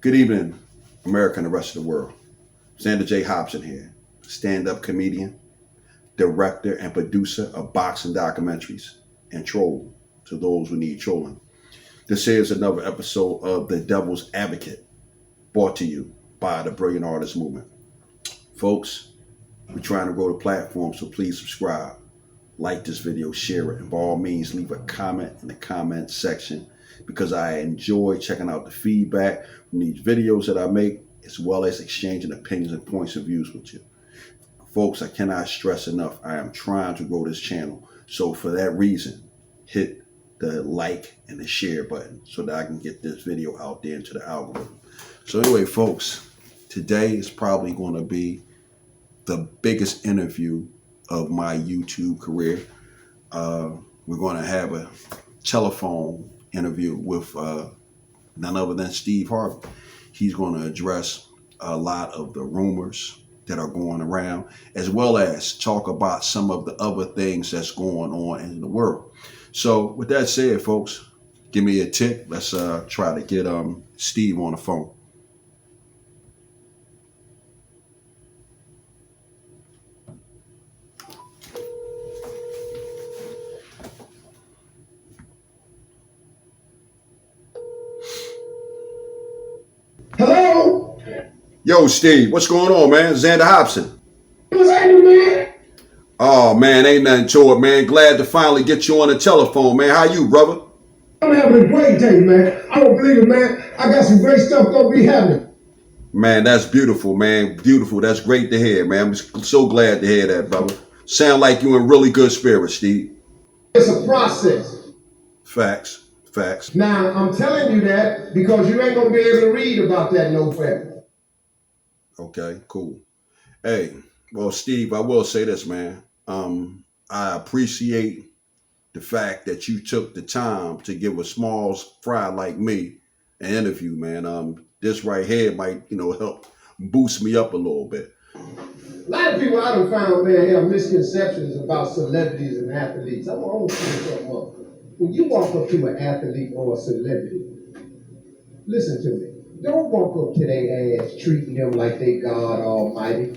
Good evening, America and the rest of the world. Xander J. Hobson here, stand-up comedian, director, and producer of boxing documentaries, and troll to those who need trolling. This is another episode of The Devil's Advocate, brought to you by the Brilliant Artist Movement. Folks, we're trying to grow the platform, so please subscribe, like this video, share it, and by all means, leave a comment in the comment section because I enjoy checking out the feedback from these videos that I make, as well as exchanging opinions and points of views with you. Folks, I cannot stress enough, I am trying to grow this channel. So for that reason, hit the like and the share button so that I can get this video out there into the algorithm. So anyway, folks, today is probably going to be the biggest interview of my YouTube career. We're going to have a telephone interview with none other than Steve Harvey. He's going to address a lot of the rumors that are going around, as well as talk about some of the other things that's going on in the world. So with that said, folks, give me a tick. Let's try to get Steve on the phone. Hello? Yo, Steve, what's going on, man? Xander Hobson. What's happening, man? Oh, man, ain't nothing to it, man. Glad to finally get you on the telephone, man. How you, brother? I'm having a great day, man. I don't believe it, man. I got some great stuff gonna be happening. Man, that's beautiful, man. Beautiful. That's great to hear, man. I'm so glad to hear that, brother. Sound like you in really good spirits, Steve. It's a process. Facts. Facts. Now, I'm telling you that because you ain't gonna be able to read about that nowhere. Okay, cool. Hey, well, Steve, I will say this, man. I appreciate the fact that you took the time to give a small fry like me an interview, man. This right here might, help boost me up a little bit. A lot of people I done found, man, have misconceptions about celebrities and athletes. I want to clear something up. When you walk up to an athlete or a celebrity, listen to me. Don't walk up to their ass treating them like they God Almighty,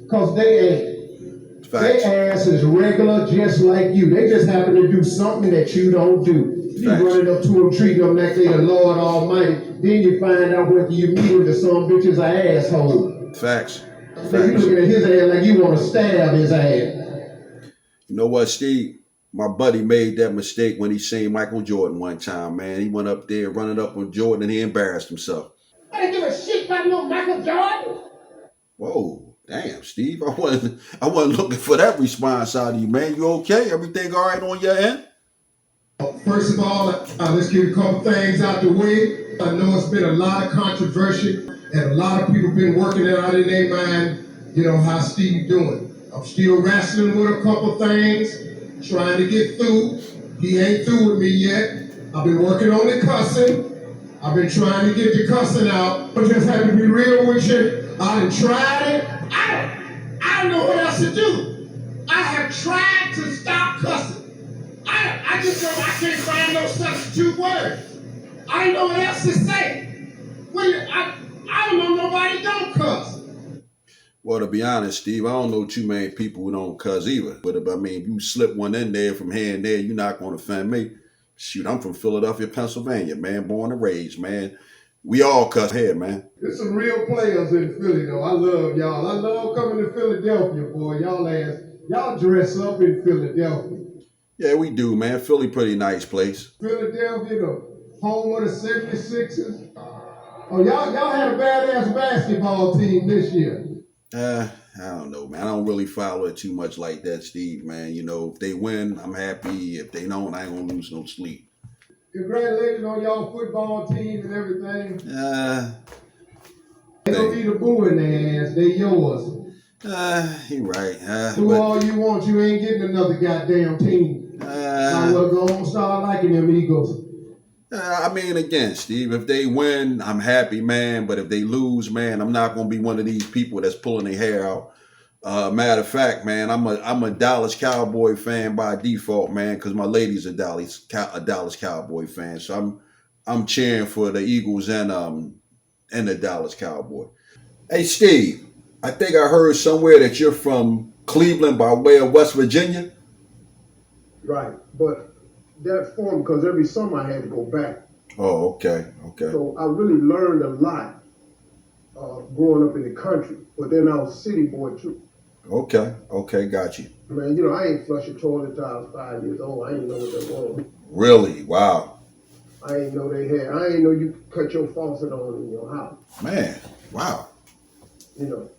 because they ain't. Facts. Their ass is regular, just like you. They just happen to do something that you don't do. You Facts. running up to them, treating them like they the Lord Almighty. Then you find out whether you meet with some bitch's asshole. Facts. So you looking at his ass like you want to stab his ass. You know what, Steve? My buddy made that mistake when he seen Michael Jordan one time, man. He went up there running up on Jordan and he embarrassed himself. I didn't give a shit about no Michael Jordan. Whoa, damn, Steve. I wasn't looking for that response out of you, man. You okay? Everything all right on your end? First of all, let's get a couple things out the way. I know it's been a lot of controversy, and a lot of people been working it out in their mind, how Steve doing. I'm still wrestling with a couple things, trying to get through. He ain't through with me yet. I've been working on the cussing. I've been trying to get the cussing out. I just have to be real with you. I done tried it. I don't know what else to do. I have tried to stop cussing. I just don't, I can't find no substitute words. I don't know what else to say. I don't know nobody don't cuss. Well, to be honest, Steve, I don't know too many people who don't cuss either. But if you slip one in there from here and there, you're not going to offend me. Shoot, I'm from Philadelphia, Pennsylvania, man. Born and raised, man. We all cuss here, man. There's some real players in Philly, though. I love y'all. I love coming to Philadelphia, boy. Y'all dress up in Philadelphia. Yeah, we do, man. Philly, pretty nice place. Philadelphia, the home of the 76ers. Oh, y'all had a badass basketball team this year. I don't know, man. I don't really follow it too much like that, Steve, man. If they win, I'm happy. If they don't, I ain't gonna lose no sleep. Congratulations on y'all football team and everything. They don't need a boo in their ass. They yours. You're right. Do all you want. You ain't getting another goddamn team. I will go and start liking them Eagles. Again, Steve, if they win, I'm happy, man. But if they lose, man, I'm not going to be one of these people that's pulling their hair out. Matter of fact, man, I'm a Dallas Cowboy fan by default, man, because my lady's a Dallas Cowboy fan. So I'm cheering for the Eagles and and the Dallas Cowboy. Hey, Steve, I think I heard somewhere that you're from Cleveland by way of West Virginia. Right. But that formed because every summer I had to go back. Oh, okay, okay. So I really learned a lot growing up in the country. But then I was a city boy too. Okay, okay, got you. Man, I ain't flushed a toilet till I was 5 years old. I ain't know what that was. Really? Wow. I ain't know they had. I ain't know you could cut your faucet on in your house. Man, wow.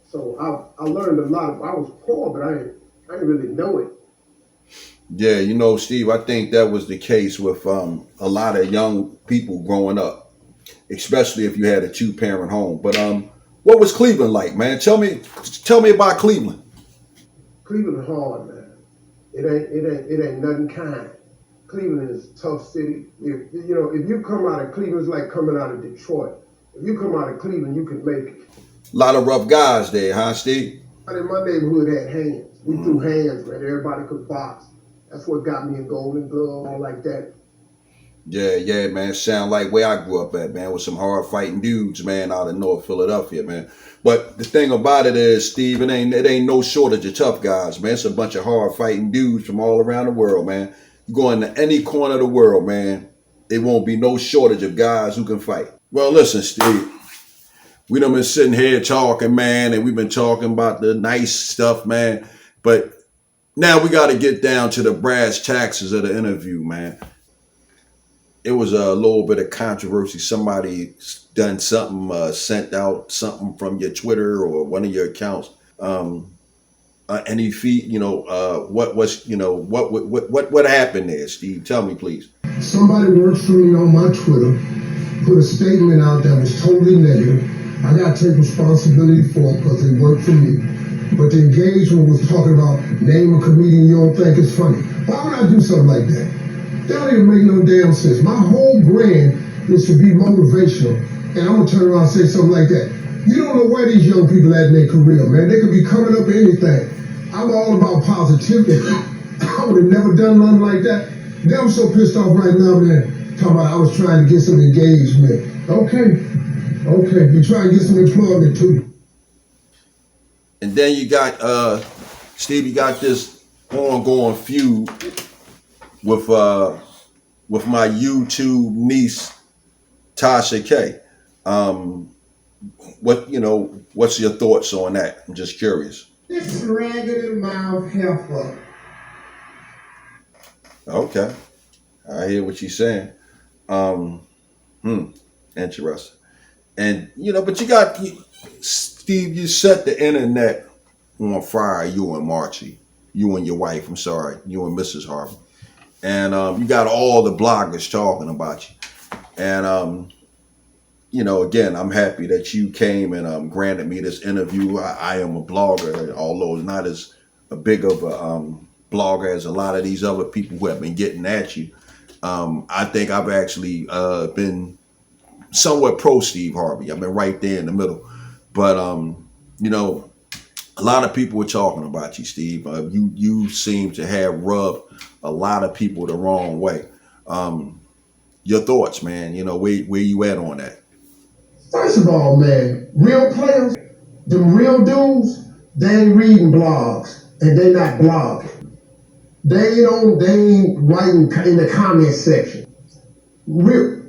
So I learned a lot. I was poor, but I didn't really know it. Yeah, Steve, I think that was the case with a lot of young people growing up, especially if you had a two-parent home. But what was Cleveland like, man? Tell me about Cleveland. Cleveland hard, man. It ain't nothing kind. Cleveland is a tough city. If you come out of Cleveland, it's like coming out of Detroit. If you come out of Cleveland, you can make it. A lot of rough guys there, huh, Steve? In my neighborhood had hands. We threw hands, man. Everybody could box. That's what got me in Golden Glove, all like that. Yeah, man. Sound like where I grew up at, man, with some hard fighting dudes, man, out of North Philadelphia, man. But the thing about it is, Steve, it ain't no shortage of tough guys, man. It's a bunch of hard fighting dudes from all around the world, man. You go into any corner of the world, man, it won't be no shortage of guys who can fight. Well, listen, Steve, we done been sitting here talking, man, and we've been talking about the nice stuff, man. But now we got to get down to the brass taxes of the interview, man. It was a little bit of controversy. Somebody done something, sent out something from your Twitter or one of your accounts. Any feed, what happened there, Steve? Tell me, please. Somebody works for me on my Twitter, put a statement out that was totally negative. I got to take responsibility for it because they work for me. But the engagement was talking about name a comedian you don't think is funny. Why would I do something like that? That don't even make no damn sense. My whole brand is to be motivational. And I'm going to turn around and say something like that. You don't know where these young people at in their career, man. They could be coming up with anything. I'm all about positivity. I would have never done nothing like that. Now I'm so pissed off right now, man. Talking about I was trying to get some engagement. Okay. You try and get some employment too. And then you got, Steve, you got this ongoing feud with my YouTube niece, Tasha K. What's your thoughts on that? I'm just curious. This raggedy mouth heifer. Okay. I hear what you're saying. Interesting. And, but Steve, you set the internet on fire, you and Marchie, you and your wife, I'm sorry, you and Mrs. Harvey. And you got all the bloggers talking about you. And, again, I'm happy that you came and granted me this interview. I am a blogger, although not as big of a blogger as a lot of these other people who have been getting at you. I think I've actually been somewhat pro Steve Harvey. I've been right there in the middle. But, a lot of people were talking about you, Steve. You seem to have rubbed a lot of people the wrong way. Your thoughts, man, where you at on that? First of all, man, real players, them real dudes, they ain't reading blogs and they not blogging. They ain't writing in the comment section. Real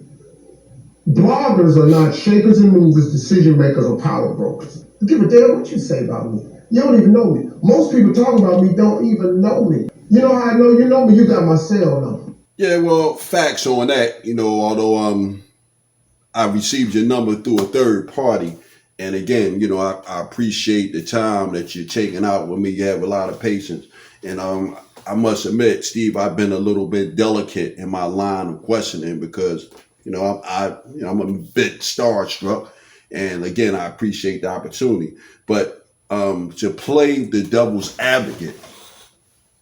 bloggers are not shakers and movers, decision makers, or power brokers. Give a damn what you say about me. You don't even know me. Most people talking about me don't even know me. You know how I know you know me? You got my cell number. Yeah, well, facts on that. Although I received your number through a third party, and again, I appreciate the time that you're taking out with me. You have a lot of patience, and I must admit, Steve, I've been a little bit delicate in my line of questioning because I'm a bit starstruck, and again, I appreciate the opportunity. But to play the devil's advocate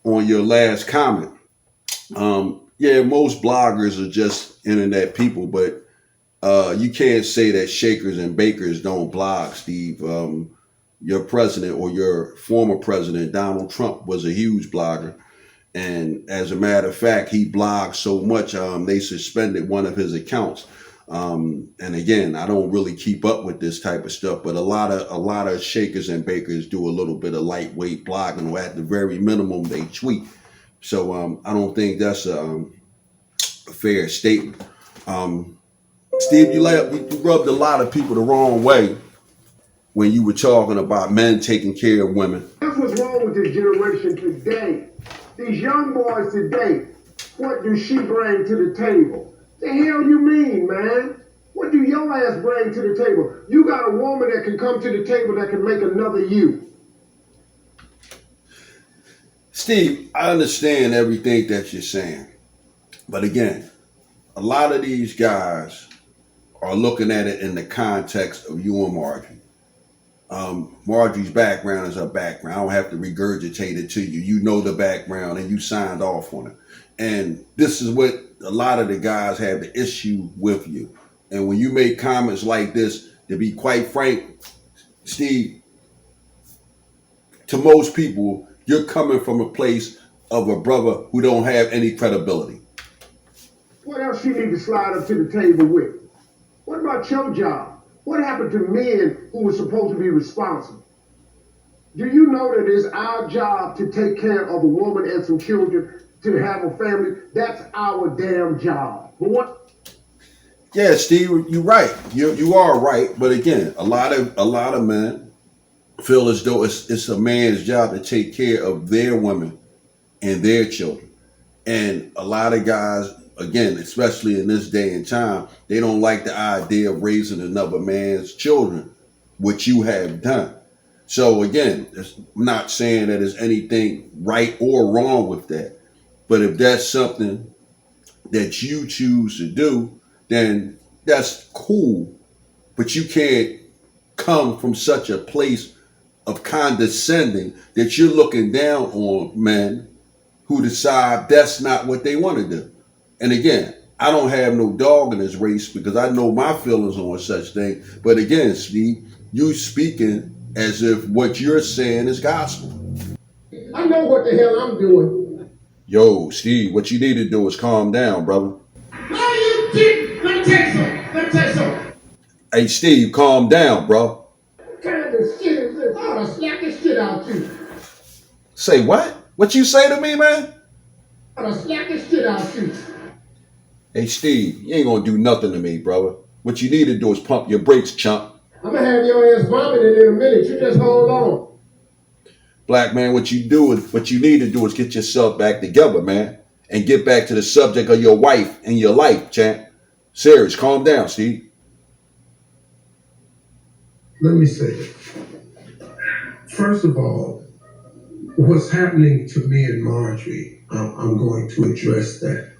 on your last comment, most bloggers are just internet people, but you can't say that shakers and bakers don't blog, Steve. Your president or your former president, Donald Trump, was a huge blogger. And as a matter of fact, he blogged so much, they suspended one of his accounts. And again, I don't really keep up with this type of stuff, but a lot of shakers and bakers do a little bit of lightweight blogging, or at the very minimum, they tweet. So I don't think that's a fair statement. Um, Steve, you rubbed a lot of people the wrong way when you were talking about men taking care of women. That's what's wrong with this generation today. These young boys today, what do she bring to the table? The hell you mean, man? What do your ass bring to the table? You got a woman that can come to the table that can make another you. Steve, I understand everything that you're saying. But again, a lot of these guys are looking at it in the context of you and Marjorie. Marjorie's background is her background. I don't have to regurgitate it to you. You know the background and you signed off on it. And this is what a lot of the guys have the issue with you. And when you make comments like this, to be quite frank, Steve, to most people, you're coming from a place of a brother who don't have any credibility. What else you need to slide up to the table with? What about your job? What happened to men who were supposed to be responsible? Do you know that it's our job to take care of a woman and some children, to have a family? That's our damn job. But what? Yeah, Steve, you're right. You are right. But again, a lot of men feel as though it's a man's job to take care of their women and their children. And a lot of guys, again, especially in this day and time, they don't like the idea of raising another man's children, which you have done. So again, I'm not saying that there's anything right or wrong with that. But if that's something that you choose to do, then that's cool. But you can't come from such a place of condescending that you're looking down on men who decide that's not what they want to do. And again, I don't have no dog in this race because I know my feelings on such thing. But again, Steve, you speaking as if what you're saying is gospel. I know what the hell I'm doing. Yo, Steve, what you need to do is calm down, brother. No, you didn't. Let me tell you something. Hey, Steve, calm down, bro. What kind of shit is this? I'm gonna slap this shit out you. Say what? What you say to me, man? I'm gonna slap this shit out you. Hey, Steve, you ain't gonna do nothing to me, brother. What you need to do is pump your brakes, chump. I'm gonna have your ass vomiting in a minute. You just hold on. Black man, what you need to do is get yourself back together, man. And get back to the subject of your wife and your life, champ. Serious, calm down, Steve. Let me say it. First of all, what's happening to me and Marjorie, I'm going to address that.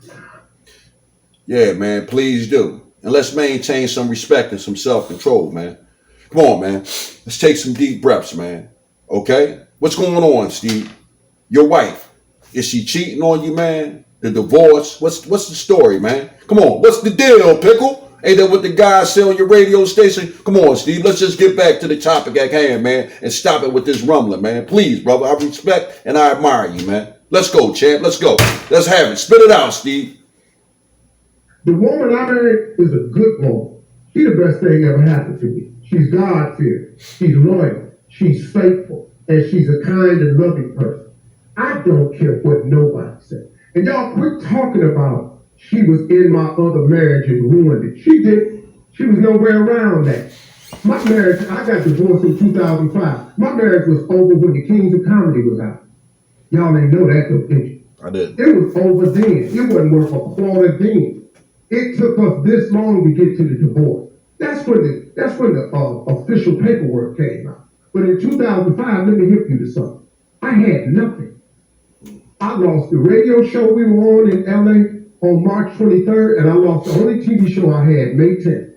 Yeah, man, please do. And let's maintain some respect and some self-control, man. Come on, man. Let's take some deep breaths, man. Okay? What's going on, Steve? Your wife, is she cheating on you, man? The divorce? What's the story, man? Come on, what's the deal, Pickle? Ain't that what the guys say on your radio station? Come on, Steve, let's just get back to the topic at hand, man, and stop it with this rumbling, man. Please, brother, I respect and I admire you, man. Let's go, champ, let's go. Let's have it. Spit it out, Steve. The woman I married is a good woman. She's the best thing ever happened to me. She's God-fearing. She's loyal. She's faithful. And she's a kind and loving person. I don't care what nobody says. And y'all quit talking about she was in my other marriage and ruined it. She didn't. She was nowhere around that. My marriage, I got divorced in 2005. My marriage was over when the Kings of Comedy was out. Y'all ain't know that though, did you? I did. It was over then. It wasn't worth a quarter then. It took us this long to get to the divorce. That's when the official paperwork came out. But in 2005, let me hip you to something. I had nothing. I lost the radio show we were on in LA on March 23rd, and I lost the only TV show I had May 10th.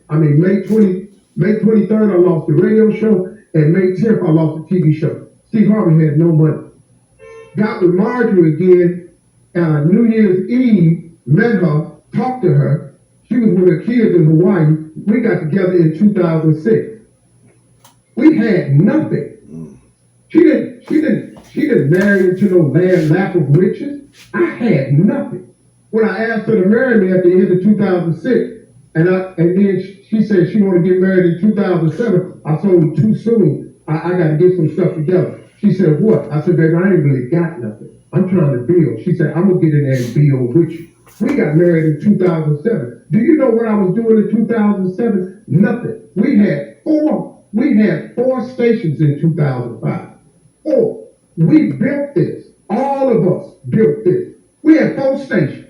May 23rd, I lost the radio show, and May 10th, I lost the TV show. Steve Harvey had no money. Got with Marjorie again, and New Year's Eve, met her, talked to her. She was with her kids in Hawaii. We got together in 2006. We had nothing. She didn't marry into no lap of riches. I had nothing. When I asked her to marry me at the end of 2006, And then she said she wanted to get married in 2007. I told her too soon. I got to get some stuff together. She said, what? I said, baby, I ain't really got nothing. I'm trying to build. She said, I'm going to get in there and build with you. We got married in 2007. Do you know what I was doing in 2007? Nothing. We had four stations in 2005. Four. We built this. All of us built this. We had 4 stations.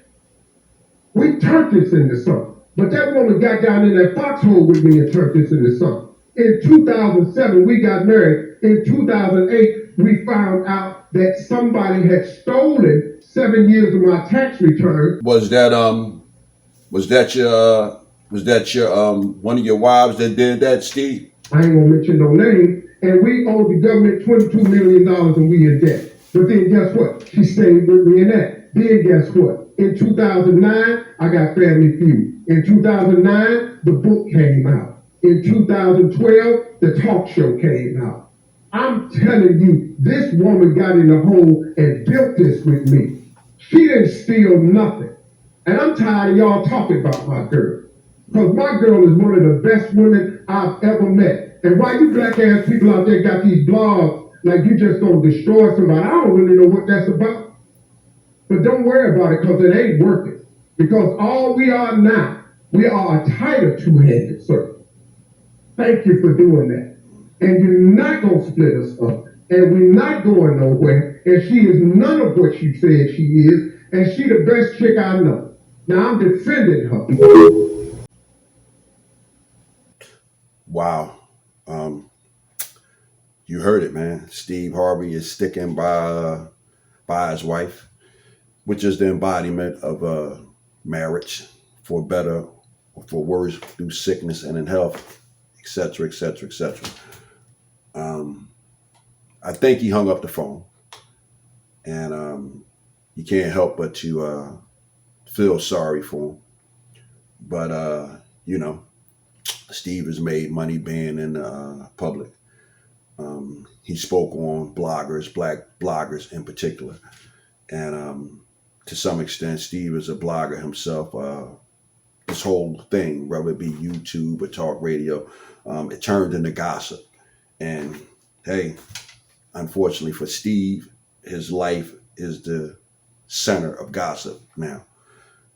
We turned this into something. But that woman got down in that foxhole with me and turned this into something. In 2007, we got married. In 2008, we found out that somebody had stolen 7 years of my tax return. Was that your one of your wives that did that, Steve? I ain't gonna mention no name. And we owed the government $22 million and we in debt. But then guess what? She stayed with me in that. Then guess what? In 2009, I got Family Feud. In 2009, the book came out. In 2012, the talk show came out. I'm telling you, this woman got in the hole and built this with me. She didn't steal nothing. And I'm tired of y'all talking about my girl. Because my girl is one of the best women I've ever met. And why you black ass people out there got these blogs like you just gonna destroy somebody, I don't really know what that's about. But don't worry about it because it ain't working. Because all we are now, we are a tighter two-handed circle. Thank you for doing that. And you're not gonna split us up. And we're not going nowhere. And she is none of what she said she is. And she the best chick I know. Now I'm defending her. Wow. You heard it, man. Steve Harvey is sticking by his wife, which is the embodiment of marriage, for better or for worse, through sickness and in health, etc., etc., etc. I think he hung up the phone, and you can't help but to feel sorry for him. But Steve has made money being in public. He spoke on bloggers, black bloggers in particular. And to some extent, Steve is a blogger himself. This whole thing, whether it be YouTube or talk radio, it turned into gossip. And hey, unfortunately for Steve, his life is the center of gossip now.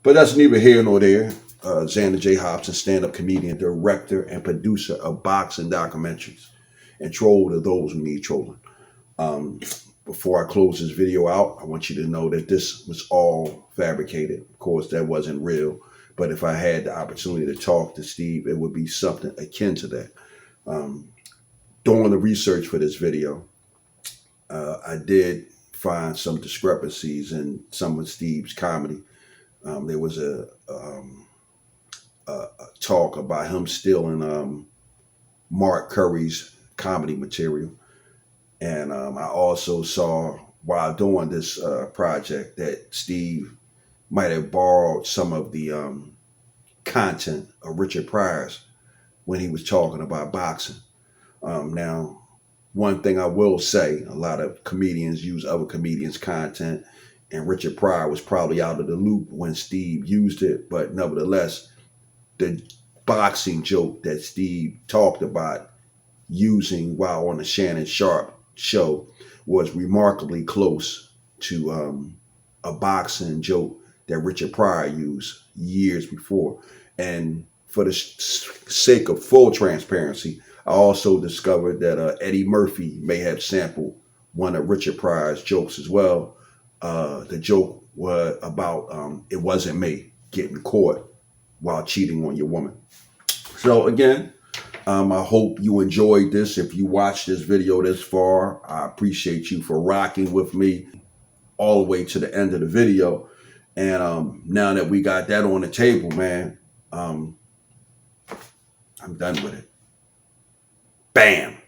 But that's neither here nor there. Xander J. Hobson, stand-up comedian, director, and producer of boxing documentaries, and troll to those who need trolling. Before I close this video out, I want you to know that this was all fabricated. Of course, that wasn't real. But if I had the opportunity to talk to Steve, it would be something akin to that. Doing the research for this video, I did find some discrepancies in some of Steve's comedy. There was a talk about him stealing Mark Curry's comedy material. And I also saw while doing this project that Steve might have borrowed some of the content of Richard Pryor's when he was talking about boxing. Now, one thing I will say, a lot of comedians use other comedians' content, and Richard Pryor was probably out of the loop when Steve used it. But nevertheless, the boxing joke that Steve talked about using while on the Shannon Sharp show was remarkably close to a boxing joke that Richard Pryor used years before. And for the sake of full transparency, I also discovered that Eddie Murphy may have sampled one of Richard Pryor's jokes as well. The joke was about it wasn't me getting caught while cheating on your woman. So again, I hope you enjoyed this. If you watched this video this far, I appreciate you for rocking with me all the way to the end of the video. And now that we got that on the table, man, I'm done with it. Bam.